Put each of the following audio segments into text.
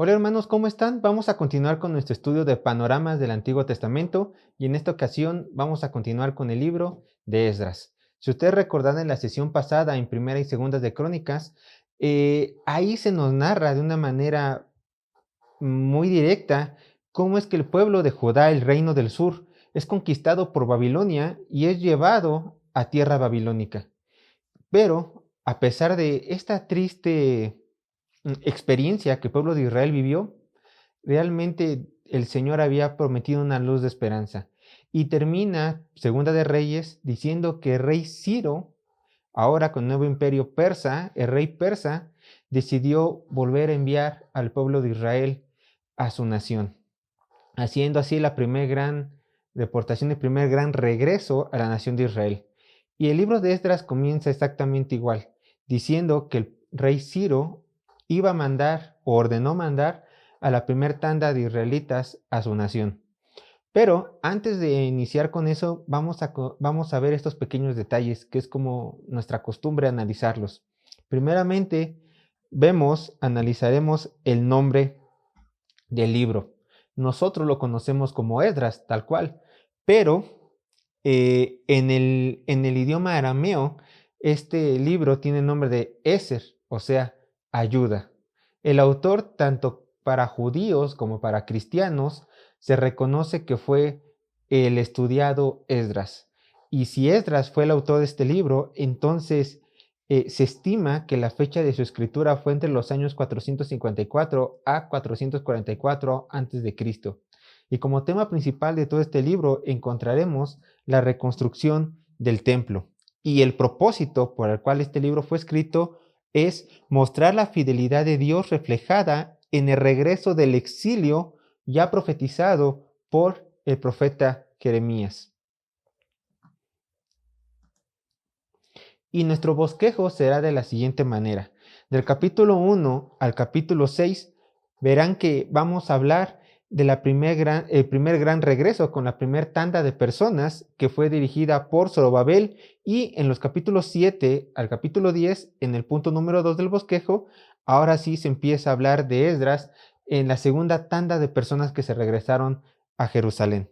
Hola hermanos, ¿cómo están? Vamos a continuar con nuestro estudio de panoramas del Antiguo Testamento y en esta ocasión vamos a continuar con el libro de Esdras. Si ustedes recordan en la sesión pasada en Primera y Segunda de Crónicas, ahí se nos narra de una manera muy directa cómo es que el pueblo de Judá, el reino del sur, es conquistado por Babilonia y es llevado a tierra babilónica. Pero a pesar de esta triste experiencia que el pueblo de Israel vivió, realmente el Señor había prometido una luz de esperanza. Y termina Segunda de Reyes diciendo que el rey Ciro, ahora con el nuevo imperio persa, el rey persa, decidió volver a enviar al pueblo de Israel a su nación, haciendo así la primer gran deportación, el primer gran regreso a la nación de Israel. Y el libro de Esdras comienza exactamente igual, diciendo que el rey Ciro iba a mandar o ordenó mandar a la primer tanda de israelitas a su nación. Pero antes de iniciar con eso, vamos a ver estos pequeños detalles, que es como nuestra costumbre analizarlos. Primeramente, analizaremos el nombre del libro. Nosotros lo conocemos como Esdras, tal cual, pero en el idioma arameo, este libro tiene el nombre de Eser, o sea, ayuda. El autor, tanto para judíos como para cristianos, se reconoce que fue el estudiado Esdras. Y si Esdras fue el autor de este libro, entonces se estima que la fecha de su escritura fue entre los años 454 a 444 a.C. Y como tema principal de todo este libro encontraremos la reconstrucción del templo. Y el propósito por el cual este libro fue escrito es mostrar la fidelidad de Dios reflejada en el regreso del exilio ya profetizado por el profeta Jeremías. Y nuestro bosquejo será de la siguiente manera. Del capítulo 1 al capítulo 6 verán que vamos a hablar de el primer gran regreso con la primera tanda de personas que fue dirigida por Zorobabel, y en los capítulos 7 al capítulo 10, en el punto número 2 del bosquejo, ahora sí se empieza a hablar de Esdras en la segunda tanda de personas que se regresaron a Jerusalén.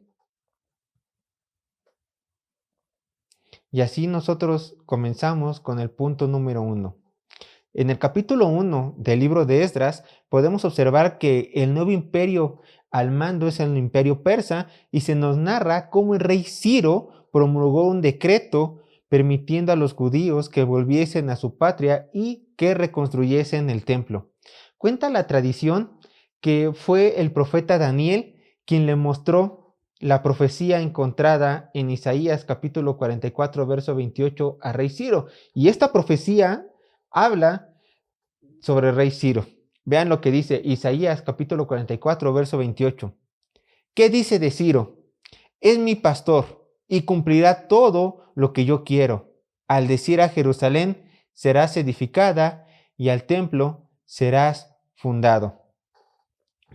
Y así nosotros comenzamos con el punto número 1. En el capítulo 1 del libro de Esdras podemos observar que el nuevo imperio al mando es el imperio persa, y se nos narra cómo el rey Ciro promulgó un decreto permitiendo a los judíos que volviesen a su patria y que reconstruyesen el templo. Cuenta la tradición que fue el profeta Daniel quien le mostró la profecía encontrada en Isaías capítulo 44 verso 28 a rey Ciro, y esta profecía habla sobre el rey Ciro. Vean lo que dice Isaías capítulo 44, verso 28. ¿Qué dice de Ciro? Es mi pastor y cumplirá todo lo que yo quiero. Al decir a Jerusalén, serás edificada, y al templo serás fundado.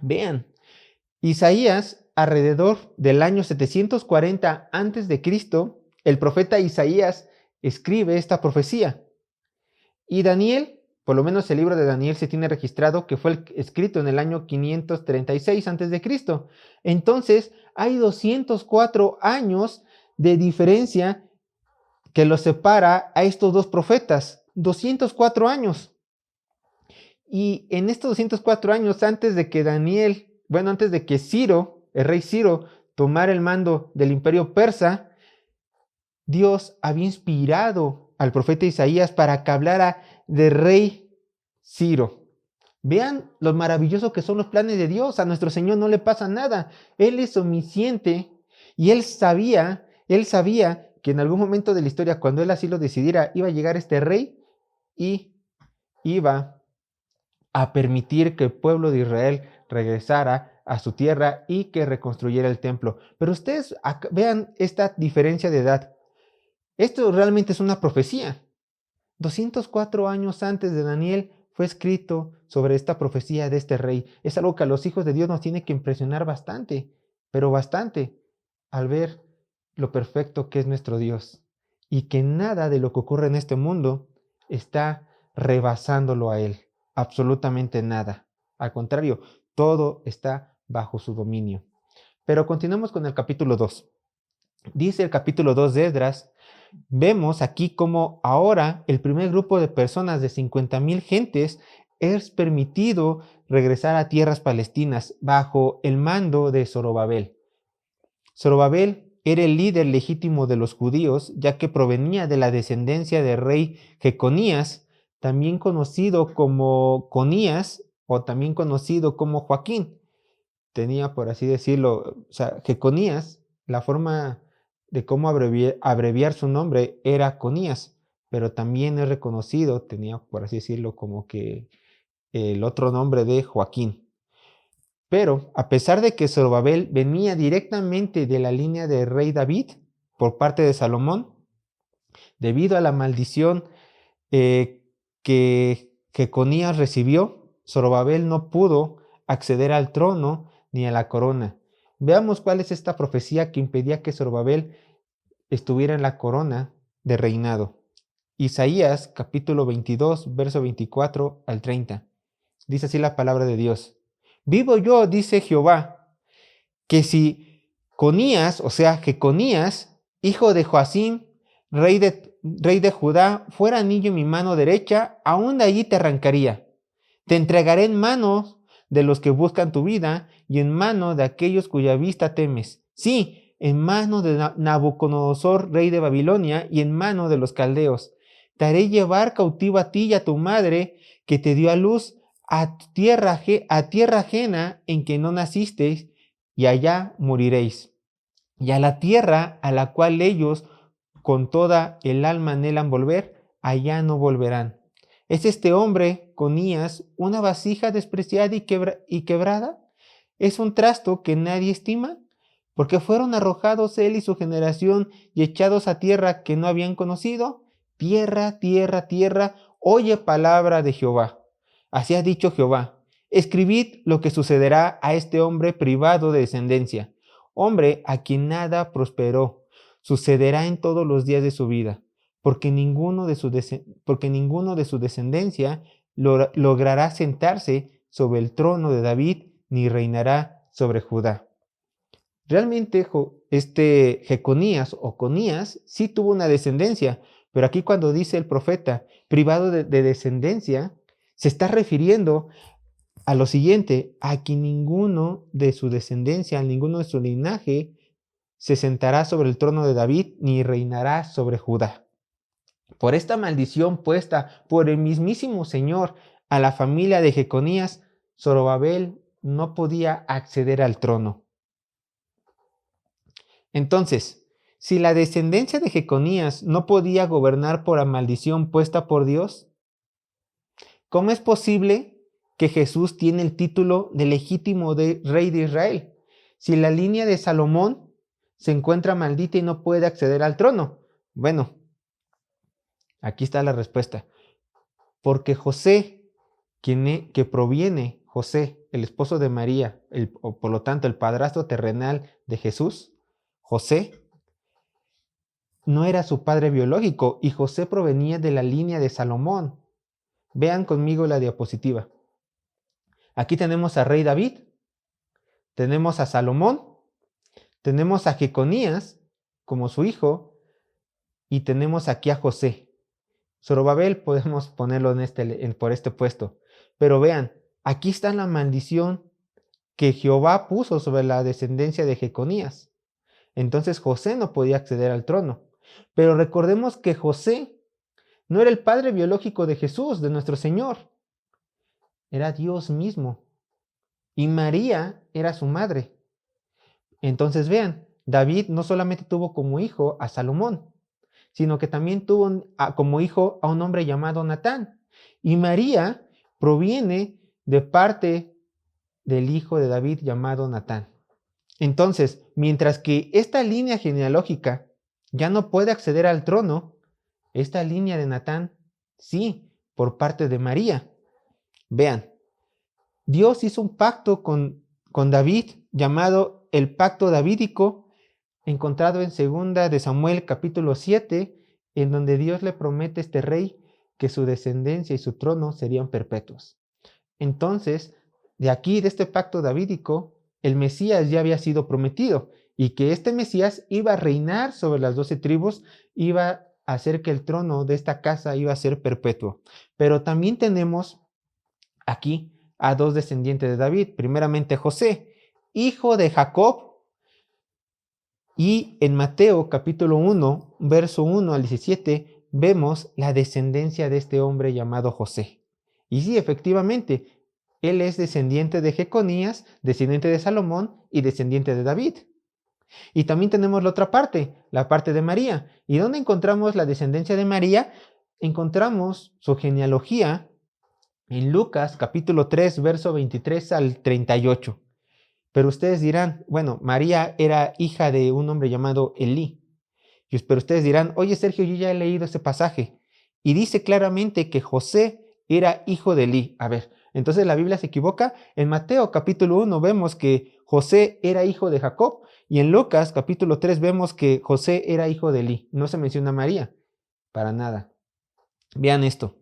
Vean, Isaías, alrededor del año 740 a.C., el profeta Isaías escribe esta profecía. Y Daniel, por lo menos el libro de Daniel se tiene registrado que fue escrito en el año 536 a.C. Entonces, hay 204 años de diferencia que los separa a estos dos profetas. 204 años. Y en estos 204 años, antes de que Ciro, el rey Ciro, tomara el mando del imperio persa, Dios había inspirado al profeta Isaías para que hablara de rey Ciro. Vean lo maravilloso que son los planes de Dios. A nuestro Señor no le pasa nada. Él es omnisciente y él sabía que en algún momento de la historia, cuando él así lo decidiera, iba a llegar este rey y iba a permitir que el pueblo de Israel regresara a su tierra y que reconstruyera el templo. Pero ustedes vean esta diferencia de edad. Esto realmente es una profecía. 204 años antes de Daniel fue escrito sobre esta profecía de este rey. Es algo que a los hijos de Dios nos tiene que impresionar bastante, pero bastante, al ver lo perfecto que es nuestro Dios, y que nada de lo que ocurre en este mundo está rebasándolo a Él. Absolutamente nada. Al contrario, todo está bajo su dominio. Pero continuemos con el capítulo 2. Dice el capítulo 2 de Esdras, vemos aquí como ahora el primer grupo de personas de 50,000 gentes es permitido regresar a tierras palestinas bajo el mando de Zorobabel. Zorobabel era el líder legítimo de los judíos, ya que provenía de la descendencia del rey Jeconías, también conocido como Conías o también conocido como Joaquín. Tenía, por así decirlo, o sea, Jeconías, la forma de cómo abreviar su nombre era Conías, pero también es reconocido, tenía, por así decirlo, como que el otro nombre de Joaquín. Pero a pesar de que Zorobabel venía directamente de la línea del rey David por parte de Salomón, debido a la maldición que Jeconías recibió, Zorobabel no pudo acceder al trono ni a la corona. Veamos cuál es esta profecía que impedía que Zorobabel estuviera en la corona de reinado. Isaías capítulo 22, verso 24 al 30. Dice así la palabra de Dios. Vivo yo, dice Jehová, que si Conías, o sea, Jeconías, hijo de Joacim, rey de Judá, fuera niño en mi mano derecha, aún de allí te arrancaría. Te entregaré en manos de los que buscan tu vida y en mano de aquellos cuya vista temes. Sí, en mano de Nabucodonosor, rey de Babilonia, y en mano de los caldeos. Te haré llevar cautivo a ti y a tu madre, que te dio a luz, a tierra ajena en que no nacisteis, y allá moriréis. Y a la tierra a la cual ellos con toda el alma anhelan volver, allá no volverán. ¿Es este hombre, Conías, una vasija despreciada y quebrada? ¿Es un trasto que nadie estima? Porque fueron arrojados él y su generación y echados a tierra que no habían conocido. Tierra, tierra, tierra, oye palabra de Jehová. Así ha dicho Jehová. Escribid lo que sucederá a este hombre privado de descendencia, hombre a quien nada prosperó, sucederá en todos los días de su vida, porque ninguno de su descendencia logrará sentarse sobre el trono de David, ni reinará sobre Judá. Realmente Jeconías o Conías sí tuvo una descendencia, pero aquí cuando dice el profeta privado de descendencia, se está refiriendo a lo siguiente, a que ninguno de su descendencia, ninguno de su linaje, se sentará sobre el trono de David, ni reinará sobre Judá. Por esta maldición puesta por el mismísimo Señor a la familia de Jeconías, Zorobabel no podía acceder al trono. Entonces, si la descendencia de Jeconías no podía gobernar por la maldición puesta por Dios, ¿cómo es posible que Jesús tiene el título de legítimo rey de Israel? Si la línea de Salomón se encuentra maldita y no puede acceder al trono. Bueno, aquí está la respuesta. Porque José, que proviene, José, el esposo de María, o por lo tanto el padrastro terrenal de Jesús, José, no era su padre biológico y José provenía de la línea de Salomón. Vean conmigo la diapositiva. Aquí tenemos al rey David, tenemos a Salomón, tenemos a Jeconías como su hijo y tenemos aquí a José. Zorobabel podemos ponerlo por este puesto. Pero vean, aquí está la maldición que Jehová puso sobre la descendencia de Jeconías. Entonces José no podía acceder al trono. Pero recordemos que José no era el padre biológico de Jesús, de nuestro Señor. Era Dios mismo. Y María era su madre. Entonces vean, David no solamente tuvo como hijo a Salomón, sino que también tuvo como hijo a un hombre llamado Natán. Y María proviene de parte del hijo de David llamado Natán. Entonces, mientras que esta línea genealógica ya no puede acceder al trono, esta línea de Natán sí, por parte de María. Vean, Dios hizo un pacto con David llamado el pacto davídico, encontrado en 2 de Samuel capítulo 7, en donde Dios le promete a este rey que su descendencia y su trono serían perpetuos. Entonces, de aquí, de este pacto davídico, el Mesías ya había sido prometido y que este Mesías iba a reinar sobre las 12 tribus, iba a hacer que el trono de esta casa iba a ser perpetuo. Pero también tenemos aquí a dos descendientes de David. Primeramente José, hijo de Jacob. Y en Mateo capítulo 1, verso 1 al 17, vemos la descendencia de este hombre llamado José. Y sí, efectivamente, él es descendiente de Jeconías, descendiente de Salomón y descendiente de David. Y también tenemos la otra parte, la parte de María. ¿Y dónde encontramos la descendencia de María? Encontramos su genealogía en Lucas capítulo 3, verso 23 al 38. Pero ustedes dirán, bueno, María era hija de un hombre llamado Elí. Pero ustedes dirán, oye Sergio, yo ya he leído ese pasaje. Y dice claramente que José era hijo de Elí. A ver, entonces la Biblia se equivoca. En Mateo capítulo 1 vemos que José era hijo de Jacob. Y en Lucas capítulo 3 vemos que José era hijo de Elí. No se menciona a María. Para nada. Vean esto.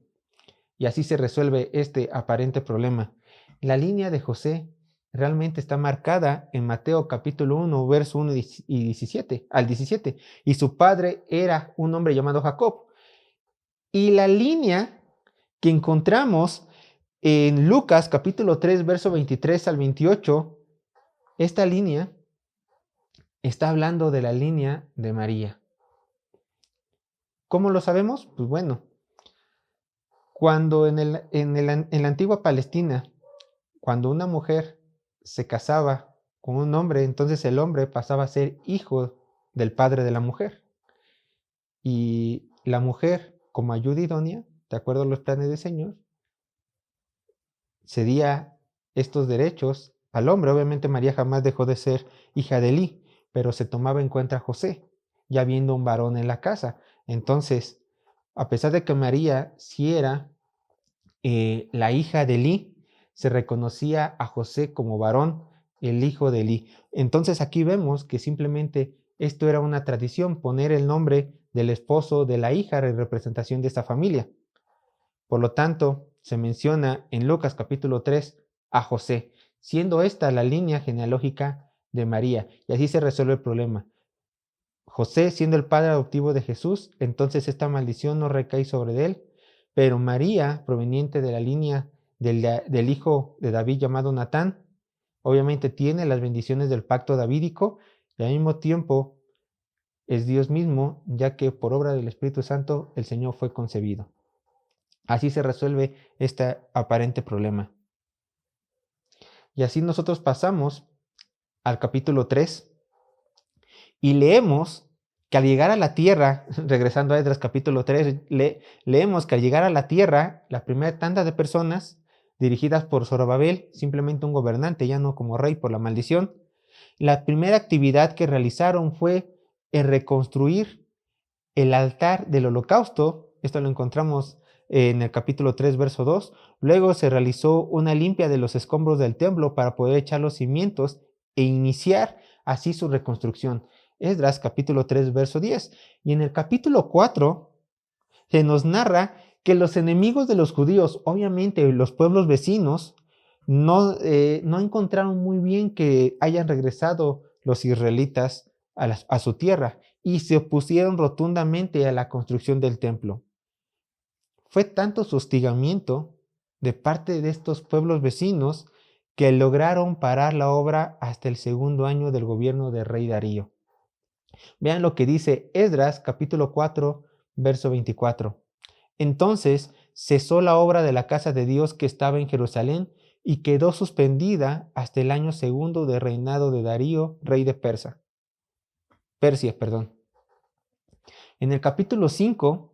Y así se resuelve este aparente problema. La línea de José realmente está marcada en Mateo capítulo 1, verso 1 y 17, al 17. Y su padre era un hombre llamado Jacob. Y la línea que encontramos en Lucas capítulo 3, verso 23 al 28, esta línea está hablando de la línea de María. ¿Cómo lo sabemos? Pues bueno, cuando en la antigua Palestina, cuando una mujer se casaba con un hombre, entonces el hombre pasaba a ser hijo del padre de la mujer. Y la mujer, como ayuda idónea, de acuerdo a los planes del Señor, cedía estos derechos al hombre. Obviamente María jamás dejó de ser hija de Elí, pero se tomaba en cuenta a José, ya viendo un varón en la casa. Entonces, a pesar de que María sí era la hija de Elí, se reconocía a José como varón, el hijo de Elí. Entonces aquí vemos que simplemente esto era una tradición, poner el nombre del esposo de la hija en representación de esta familia. Por lo tanto, se menciona en Lucas capítulo 3 a José, siendo esta la línea genealógica de María, y así se resuelve el problema. José siendo el padre adoptivo de Jesús, entonces esta maldición no recae sobre él, pero María, proveniente de la línea del hijo de David llamado Natán, obviamente tiene las bendiciones del pacto davídico y al mismo tiempo es Dios mismo, ya que por obra del Espíritu Santo el Señor fue concebido. Así se resuelve este aparente problema. Y así nosotros pasamos al capítulo 3 y leemos que al llegar a la tierra, regresando a Esdras capítulo 3, leemos que al llegar a la tierra, la primera tanda de personas dirigidas por Zorobabel, simplemente un gobernante, ya no como rey por la maldición, la primera actividad que realizaron fue reconstruir el altar del holocausto. Esto lo encontramos en el capítulo 3, verso 2. Luego se realizó una limpia de los escombros del templo para poder echar los cimientos e iniciar así su reconstrucción. Esdras capítulo 3, verso 10. Y en el capítulo 4 se nos narra que los enemigos de los judíos, obviamente los pueblos vecinos, no encontraron muy bien que hayan regresado los israelitas a su tierra y se opusieron rotundamente a la construcción del templo. Fue tanto su hostigamiento de parte de estos pueblos vecinos que lograron parar la obra hasta el segundo año del gobierno del rey Darío. Vean lo que dice Esdras capítulo 4, verso 24. Entonces cesó la obra de la casa de Dios que estaba en Jerusalén y quedó suspendida hasta el año segundo de reinado de Darío, rey de Persia. En el capítulo 5,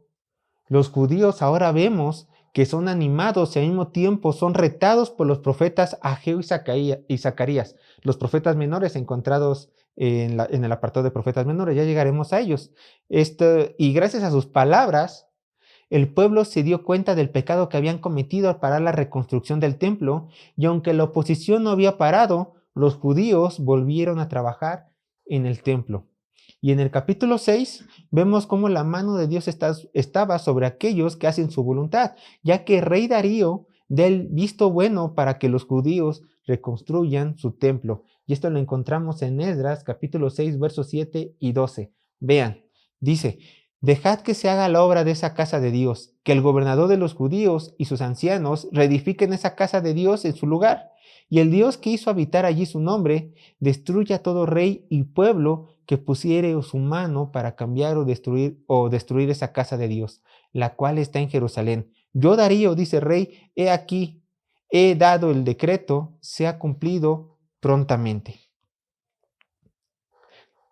los judíos ahora vemos que son animados y al mismo tiempo son retados por los profetas Ageo y Zacarías, los profetas menores encontrados en el apartado de profetas menores. Ya llegaremos a ellos. Y gracias a sus palabras, el pueblo se dio cuenta del pecado que habían cometido al parar la reconstrucción del templo, y aunque la oposición no había parado, los judíos volvieron a trabajar en el templo. Y en el capítulo 6 vemos cómo la mano de Dios estaba sobre aquellos que hacen su voluntad, ya que el rey Darío del visto bueno para que los judíos reconstruyan su templo. Y esto lo encontramos en Esdras capítulo 6, versos 7 y 12. Vean, dice: dejad que se haga la obra de esa casa de Dios, que el gobernador de los judíos y sus ancianos reedifiquen esa casa de Dios en su lugar. Y el Dios que hizo habitar allí su nombre, destruya todo rey y pueblo que pusiere su mano para cambiar o destruir esa casa de Dios, la cual está en Jerusalén. Yo, Darío, dice el rey, he aquí, he dado el decreto, sea cumplido prontamente.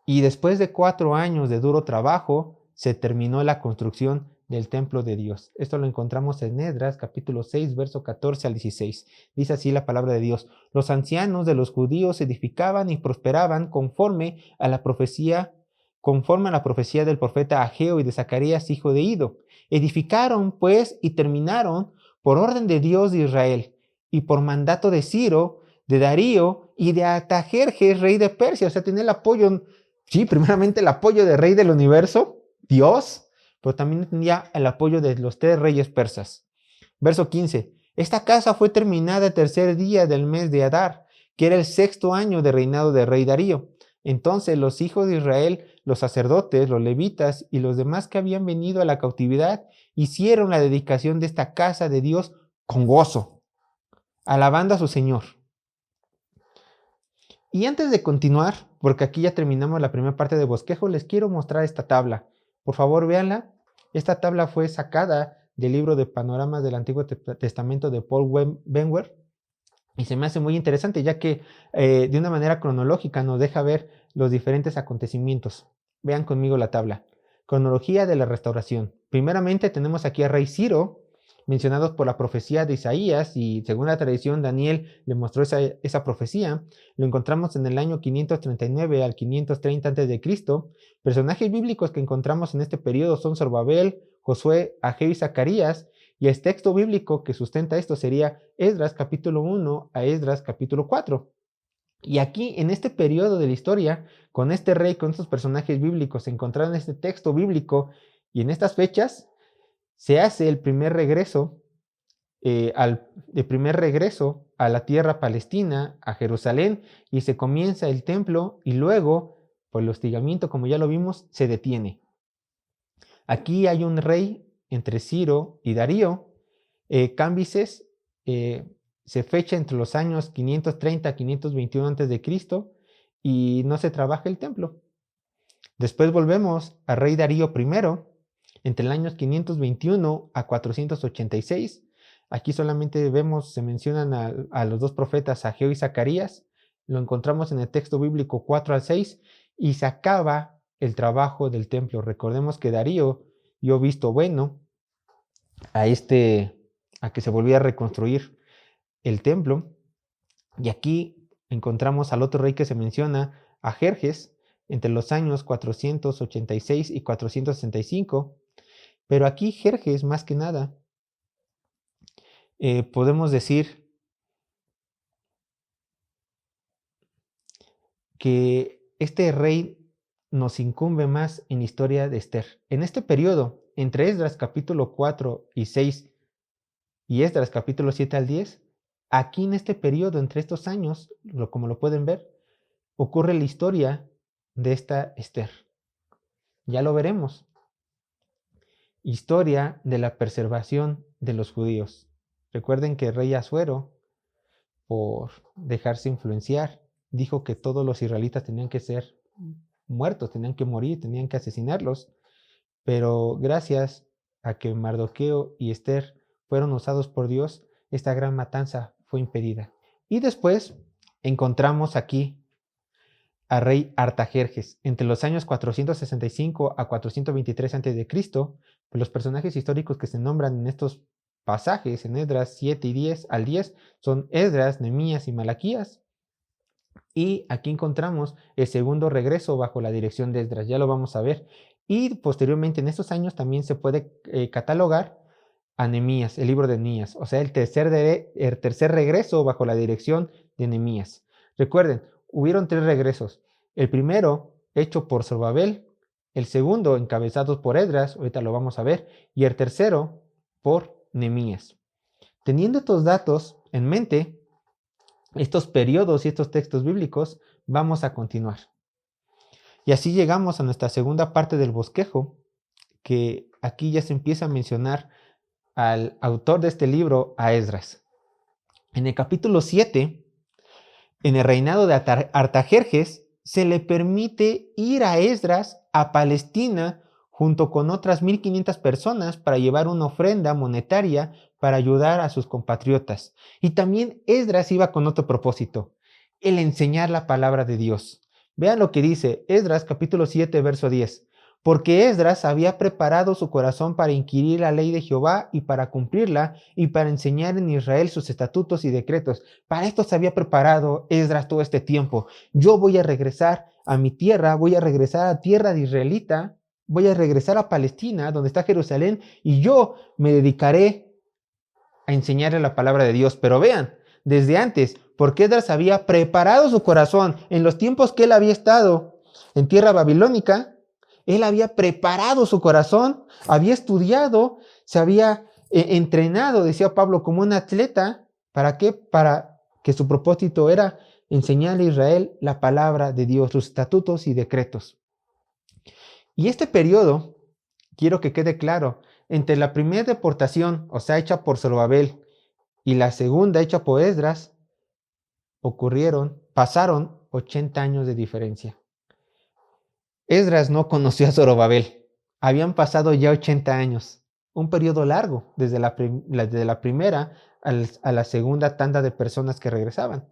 Y después de 4 años de duro trabajo, se terminó la construcción del templo de Dios. Esto lo encontramos en Esdras capítulo 6, verso 14 al 16. Dice así la palabra de Dios: los ancianos de los judíos edificaban y prosperaban conforme a la profecía del profeta Ageo y de Zacarías, hijo de Ido. Edificaron, pues, y terminaron por orden de Dios de Israel y por mandato de Ciro, de Darío y de Artajerjes, rey de Persia. O sea, tenía el apoyo, sí, primeramente el apoyo del rey del universo, Dios, pero también tenía el apoyo de los 3 reyes persas. Verso 15. Esta casa fue terminada el tercer día del mes de Adar, que era el 6º año de reinado del rey Darío. Entonces los hijos de Israel, los sacerdotes, los levitas y los demás que habían venido a la cautividad, hicieron la dedicación de esta casa de Dios con gozo, alabando a su Señor. Y antes de continuar, porque aquí ya terminamos la primera parte de bosquejo, les quiero mostrar esta tabla. Por favor, véanla. Esta tabla fue sacada del libro de Panoramas del Antiguo Testamento de Paul Benwer, y se me hace muy interesante, ya que de una manera cronológica nos deja ver los diferentes acontecimientos. Vean conmigo la tabla. Cronología de la restauración. Primeramente tenemos aquí a rey Ciro, mencionados por la profecía de Isaías, y según la tradición Daniel le mostró esa profecía. Lo encontramos en el año 539 al 530 a.C. Personajes bíblicos que encontramos en este periodo son Zorobabel, Josué, Ageo y Zacarías, y el texto bíblico que sustenta esto sería Esdras capítulo 1 a Esdras capítulo 4. Y aquí, en este periodo de la historia, con este rey, con estos personajes bíblicos encontrados en este texto bíblico y en estas fechas, se hace el primer regreso, a la tierra palestina, a Jerusalén, y se comienza el templo, y luego, por el hostigamiento, como ya lo vimos, se detiene. Aquí hay un rey entre Ciro y Darío. Cambises se fecha entre los años 530 a 521 a.C. y no se trabaja el templo. Después volvemos al rey Darío I, entre los años 521 a 486. Aquí solamente se mencionan a los 2 profetas, Ageo y Zacarías. Lo encontramos en el texto bíblico 4 al 6 y se acaba el trabajo del templo. Recordemos que Darío dio visto bueno a que se volviera a reconstruir el templo. Y aquí encontramos al otro rey que se menciona, a Jerjes, entre los años 486 y 465. Pero aquí Jerjes, más que nada, podemos decir que este rey nos incumbe más en la historia de Esther. En este periodo, entre Esdras capítulo 4 y 6 y Esdras capítulo 7 al 10, aquí en este periodo, entre estos años, como lo pueden ver, ocurre la historia de esta Esther. Ya lo veremos. Historia de la preservación de los judíos. Recuerden que el rey Asuero, por dejarse influenciar, dijo que todos los israelitas tenían que ser muertos, tenían que morir, tenían que asesinarlos. Pero gracias a que Mardoqueo y Esther fueron usados por Dios, esta gran matanza fue impedida. Y después encontramos aquí a rey Artajerjes. Entre los años 465 a 423 a.C., pues los personajes históricos que se nombran en estos pasajes, en Esdras 7 y 10 al 10, son Esdras, Nehemías y Malaquías. Y aquí encontramos el segundo regreso bajo la dirección de Esdras, ya lo vamos a ver. Y posteriormente en estos años también se puede catalogar a Nehemías, el libro de Nehemías, o sea, el tercer regreso bajo la dirección de Nehemías. Recuerden, hubieron 3 regresos. El primero hecho por Zorobabel, el segundo encabezado por Esdras, ahorita lo vamos a ver, y el tercero por Nehemías. Teniendo estos datos en mente, estos periodos y estos textos bíblicos, vamos a continuar. Y así llegamos a nuestra segunda parte del bosquejo, que aquí ya se empieza a mencionar al autor de este libro, a Esdras. En el capítulo 7, en el reinado de Artajerjes, se le permite ir a Esdras a Palestina junto con otras 1500 personas para llevar una ofrenda monetaria para ayudar a sus compatriotas. Y también Esdras iba con otro propósito, el enseñar la palabra de Dios. Vean lo que dice Esdras capítulo 7, verso 10. Porque Esdras había preparado su corazón para inquirir la ley de Jehová y para cumplirla y para enseñar en Israel sus estatutos y decretos. Para esto se había preparado Esdras todo este tiempo. Yo voy a regresar a mi tierra, voy a regresar a tierra de israelita, voy a regresar a Palestina, donde está Jerusalén, y yo me dedicaré a enseñarle la palabra de Dios. Pero vean, desde antes, porque Esdras había preparado su corazón en los tiempos que él había estado en tierra babilónica, él había preparado su corazón, había estudiado, se había entrenado, decía Pablo, como un atleta. ¿Para qué? Para que su propósito era enseñar a Israel la palabra de Dios, sus estatutos y decretos. Y este periodo, quiero que quede claro, entre la primera deportación, o sea, hecha por Zorobabel, y la segunda hecha por Esdras, pasaron 80 años de diferencia. Esdras no conoció a Zorobabel. Habían pasado ya 80 años, un periodo largo, desde la primera a la segunda tanda de personas que regresaban.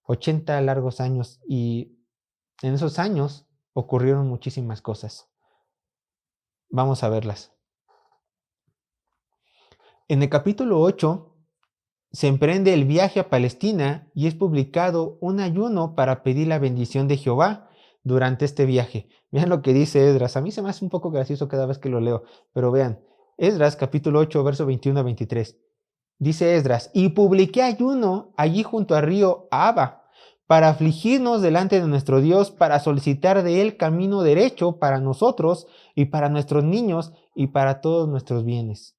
80 largos años, y en esos años ocurrieron muchísimas cosas. Vamos a verlas. En el capítulo 8 se emprende el viaje a Palestina y es publicado un ayuno para pedir la bendición de Jehová durante este viaje. Vean lo que dice Esdras. A mí se me hace un poco gracioso cada vez que lo leo, pero vean. Esdras capítulo 8, verso 21 a 23. Dice Esdras, y publiqué ayuno allí junto al río Ahava, para afligirnos delante de nuestro Dios, para solicitar de él camino derecho para nosotros y para nuestros niños y para todos nuestros bienes.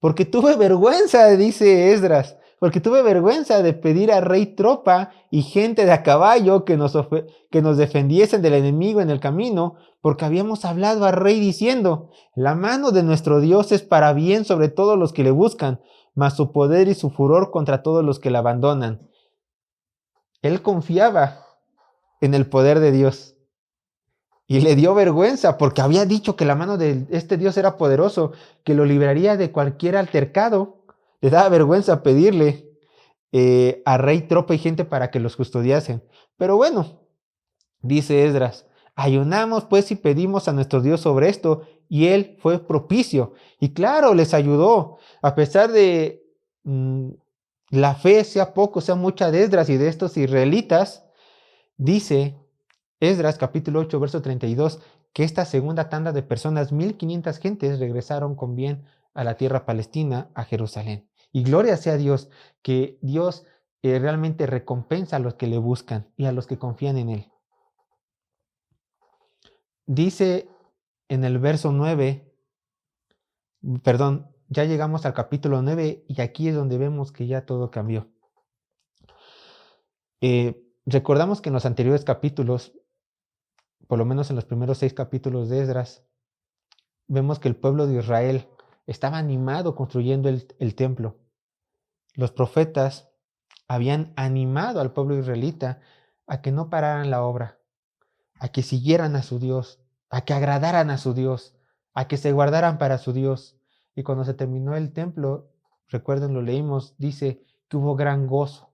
Porque tuve vergüenza, dice Esdras, porque tuve vergüenza de pedir a rey tropa y gente de a caballo que nos defendiesen del enemigo en el camino, porque habíamos hablado al rey diciendo, la mano de nuestro Dios es para bien sobre todos los que le buscan, mas su poder y su furor contra todos los que le abandonan. Él confiaba en el poder de Dios. Y le dio vergüenza porque había dicho que la mano de este Dios era poderoso, que lo libraría de cualquier altercado. Le daba vergüenza pedirle a rey, tropa y gente para que los custodiasen. Pero bueno, dice Esdras, ayunamos pues y pedimos a nuestro Dios sobre esto, y él fue propicio. Y claro, les ayudó, a pesar de la fe, sea poco, sea mucha de Esdras y de estos israelitas, dice Esdras capítulo 8, verso 32, que esta segunda tanda de personas, 1500 gentes, regresaron con bien a la tierra palestina, a Jerusalén. Y gloria sea a Dios, que Dios realmente recompensa a los que le buscan y a los que confían en Él. Dice en el verso 9, perdón, ya llegamos al capítulo 9 y aquí es donde vemos que ya todo cambió. Recordamos que en los anteriores capítulos, por lo menos en los primeros 6 capítulos de Esdras, vemos que el pueblo de Israel estaba animado construyendo el templo. Los profetas habían animado al pueblo israelita a que no pararan la obra, a que siguieran a su Dios, a que agradaran a su Dios, a que se guardaran para su Dios. Y cuando se terminó el templo, recuerden, lo leímos, dice que hubo gran gozo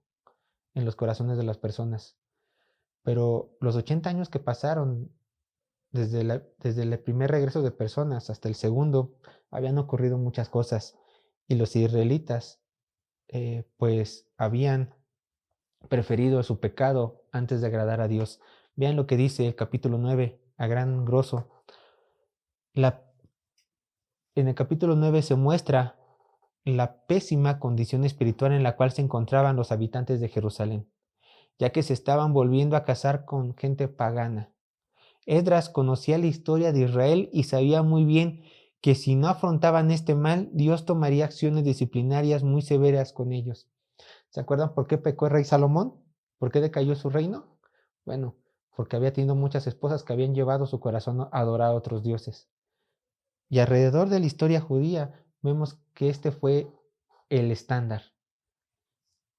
en los corazones de las personas. Pero los 80 años que pasaron desde el primer regreso de personas hasta el segundo, habían ocurrido muchas cosas y los israelitas pues habían preferido su pecado antes de agradar a Dios. Vean lo que dice el capítulo 9 a gran grosso. En el capítulo 9 se muestra la pésima condición espiritual en la cual se encontraban los habitantes de Jerusalén, ya que se estaban volviendo a casar con gente pagana. Esdras conocía la historia de Israel y sabía muy bien que si no afrontaban este mal, Dios tomaría acciones disciplinarias muy severas con ellos. ¿Se acuerdan por qué pecó el rey Salomón? ¿Por qué decayó su reino? Bueno, porque había tenido muchas esposas que habían llevado su corazón a adorar a otros dioses. Y alrededor de la historia judía vemos que este fue el estándar.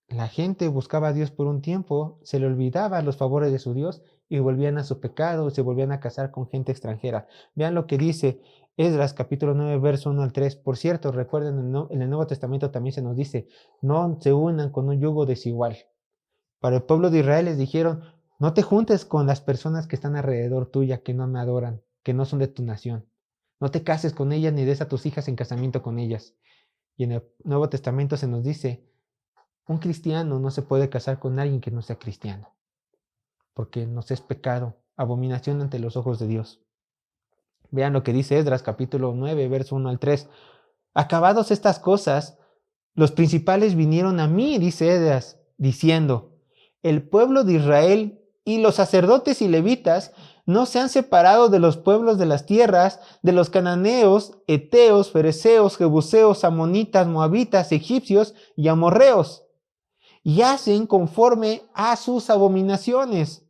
La gente buscaba a Dios por un tiempo, se le olvidaba los favores de su Dios y volvían a su pecado, se volvían a casar con gente extranjera. Vean lo que dice Esdras capítulo 9, verso 1 al 3. Por cierto, recuerden, en el Nuevo Testamento también se nos dice, no se unan con un yugo desigual. Para el pueblo de Israel les dijeron, no te juntes con las personas que están alrededor tuya, que no me adoran, que no son de tu nación. No te cases con ellas ni des a tus hijas en casamiento con ellas. Y en el Nuevo Testamento se nos dice, un cristiano no se puede casar con alguien que no sea cristiano, porque nos es pecado, abominación ante los ojos de Dios. Vean lo que dice Esdras capítulo 9, verso 1 al 3. Acabados estas cosas, los principales vinieron a mí, dice Esdras, diciendo, el pueblo de Israel y los sacerdotes y levitas no se han separado de los pueblos de las tierras, de los cananeos, eteos, fereceos, jebuseos, amonitas, moabitas, egipcios y amorreos, y hacen conforme a sus abominaciones,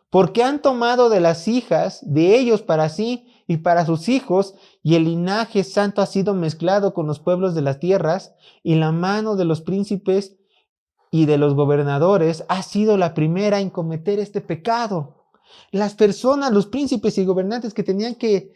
porque han tomado de las hijas de ellos para sí y para sus hijos, y el linaje santo ha sido mezclado con los pueblos de las tierras, y la mano de los príncipes y de los gobernadores ha sido la primera en cometer este pecado. Las personas, los príncipes y gobernantes que tenían que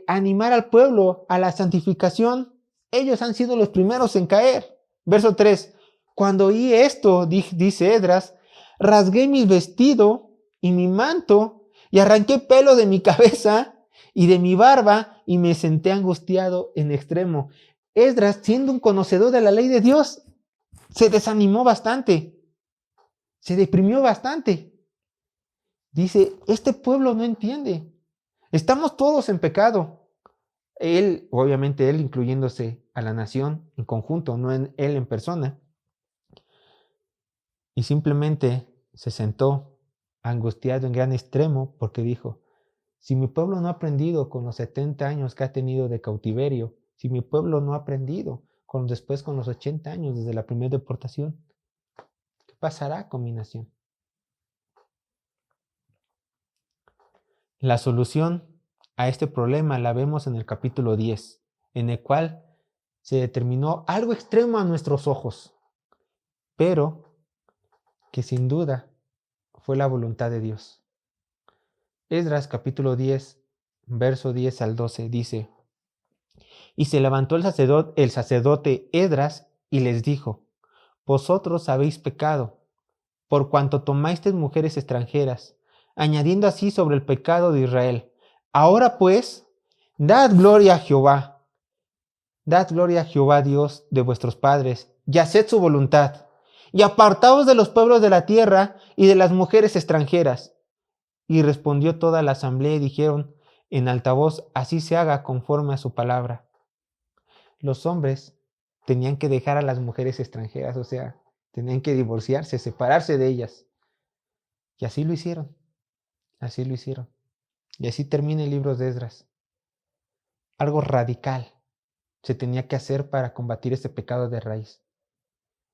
animar al pueblo a la santificación, ellos han sido los primeros en caer. Verso 3. Cuando oí esto, dice Esdras, rasgué mi vestido y mi manto y arranqué pelo de mi cabeza y de mi barba y me senté angustiado en extremo. Esdras, siendo un conocedor de la ley de Dios, se desanimó bastante, se deprimió bastante. Dice, este pueblo no entiende, estamos todos en pecado. Él, obviamente él incluyéndose a la nación en conjunto, no en él en persona. Y simplemente se sentó angustiado en gran extremo porque dijo, si mi pueblo no ha aprendido con los 70 años que ha tenido de cautiverio, si mi pueblo no ha aprendido después con los 80 años desde la primera deportación, ¿qué pasará con mi nación? La solución a este problema la vemos en el capítulo 10, en el cual se determinó algo extremo a nuestros ojos, pero que sin duda fue la voluntad de Dios. Esdras capítulo 10, verso 10 al 12 dice, y se levantó el sacerdote Esdras y les dijo, vosotros habéis pecado, por cuanto tomasteis mujeres extranjeras, añadiendo así sobre el pecado de Israel. Ahora pues, dad gloria a Jehová Dios de vuestros padres, y haced su voluntad, y apartaos de los pueblos de la tierra y de las mujeres extranjeras. Y respondió toda la asamblea y dijeron en alta voz, así se haga conforme a su palabra. Los hombres tenían que dejar a las mujeres extranjeras, o sea, tenían que divorciarse, separarse de ellas. Y así lo hicieron, así lo hicieron. Y así termina el libro de Esdras. Algo radical se tenía que hacer para combatir este pecado de raíz.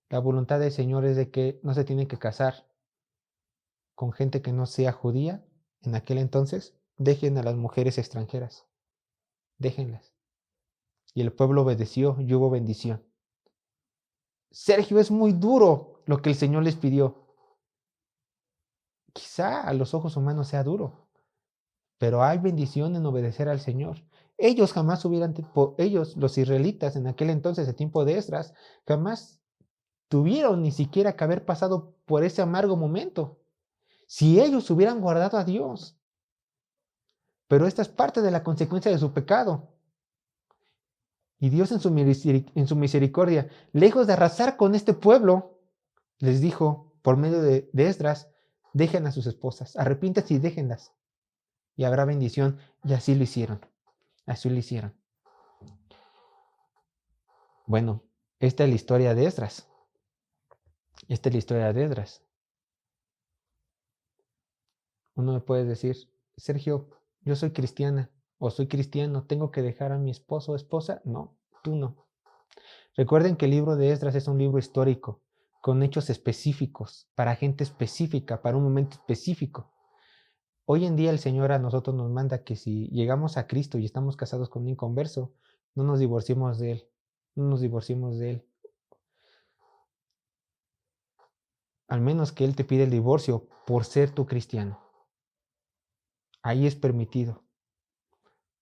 La voluntad del Señor es de que no se tienen que casar con gente que no sea judía. En aquel entonces, dejen a las mujeres extranjeras, déjenlas. Y el pueblo obedeció y hubo bendición. Sergio, es muy duro lo que el Señor les pidió. Quizá a los ojos humanos sea duro, pero hay bendición en obedecer al Señor. Ellos jamás ellos, los israelitas en aquel entonces, el tiempo de Esdras, jamás tuvieron ni siquiera que haber pasado por ese amargo momento. Si ellos hubieran guardado a Dios. Pero esta es parte de la consecuencia de su pecado. Y Dios en su misericordia, lejos de arrasar con este pueblo, les dijo por medio de Esdras, dejen a sus esposas, arrepiéntanse y déjenlas. Y habrá bendición. Y así lo hicieron. Así lo hicieron. Bueno, esta es la historia de Esdras. Esta es la historia de Esdras. Uno me puede decir, Sergio, yo soy cristiana o soy cristiano, ¿tengo que dejar a mi esposo o esposa? No, tú no. Recuerden que el libro de Esdras es un libro histórico, con hechos específicos, para gente específica, para un momento específico. Hoy en día el Señor a nosotros nos manda que si llegamos a Cristo y estamos casados con un inconverso, no nos divorciemos de Él, no nos divorciemos de Él. Al menos que Él te pide el divorcio por ser tu cristiano. Ahí es permitido.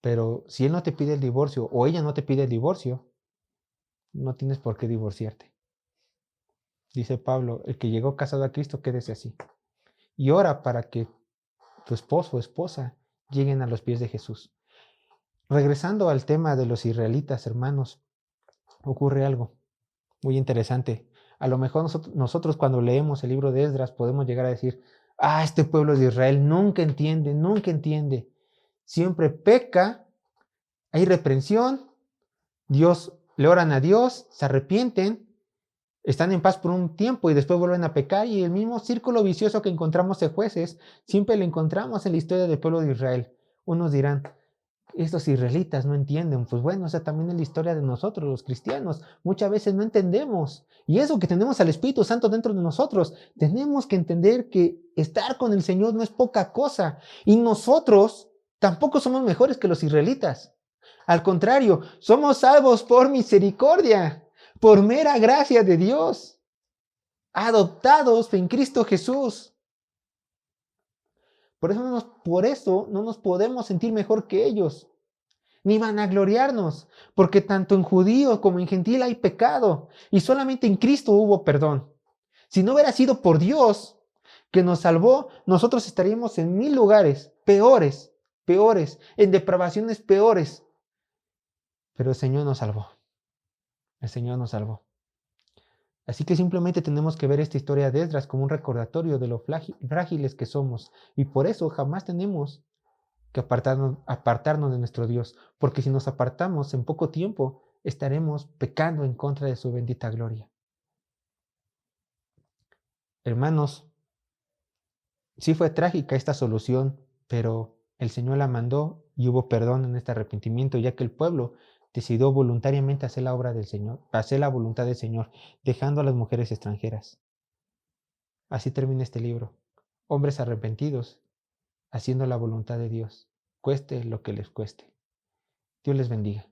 Pero si Él no te pide el divorcio o ella no te pide el divorcio, no tienes por qué divorciarte. Dice Pablo, el que llegó casado a Cristo, quédese así. Y ora para que tu esposo o esposa lleguen a los pies de Jesús. Regresando al tema de los israelitas, hermanos, ocurre algo muy interesante. A lo mejor nosotros cuando leemos el libro de Esdras podemos llegar a decir, este pueblo de Israel nunca entiende, nunca entiende. Siempre peca, hay reprensión, Dios, le oran a Dios, se arrepienten, están en paz por un tiempo y después vuelven a pecar, y el mismo círculo vicioso que encontramos en Jueces, siempre lo encontramos en la historia del pueblo de Israel. Unos dirán, estos israelitas no entienden. Pues bueno, también es la historia de nosotros, los cristianos. Muchas veces no entendemos. Y eso que tenemos al Espíritu Santo dentro de nosotros, tenemos que entender que estar con el Señor no es poca cosa. Y nosotros tampoco somos mejores que los israelitas. Al contrario, somos salvos por misericordia, por mera gracia de Dios, adoptados en Cristo Jesús. Por eso no nos podemos sentir mejor que ellos, ni vanagloriarnos, porque tanto en judío como en gentil hay pecado, y solamente en Cristo hubo perdón. Si no hubiera sido por Dios que nos salvó, nosotros estaríamos en 1000 lugares peores, en depravaciones peores. Pero el Señor nos salvó. El Señor nos salvó. Así que simplemente tenemos que ver esta historia de Esdras como un recordatorio de lo frágiles que somos, y por eso jamás tenemos que apartarnos de nuestro Dios, porque si nos apartamos en poco tiempo, estaremos pecando en contra de su bendita gloria. Hermanos, sí fue trágica esta solución, pero el Señor la mandó y hubo perdón en este arrepentimiento, ya que el pueblo decidió voluntariamente hacer la obra del Señor, hacer la voluntad del Señor, dejando a las mujeres extranjeras. Así termina este libro. Hombres arrepentidos, haciendo la voluntad de Dios, cueste lo que les cueste. Dios les bendiga.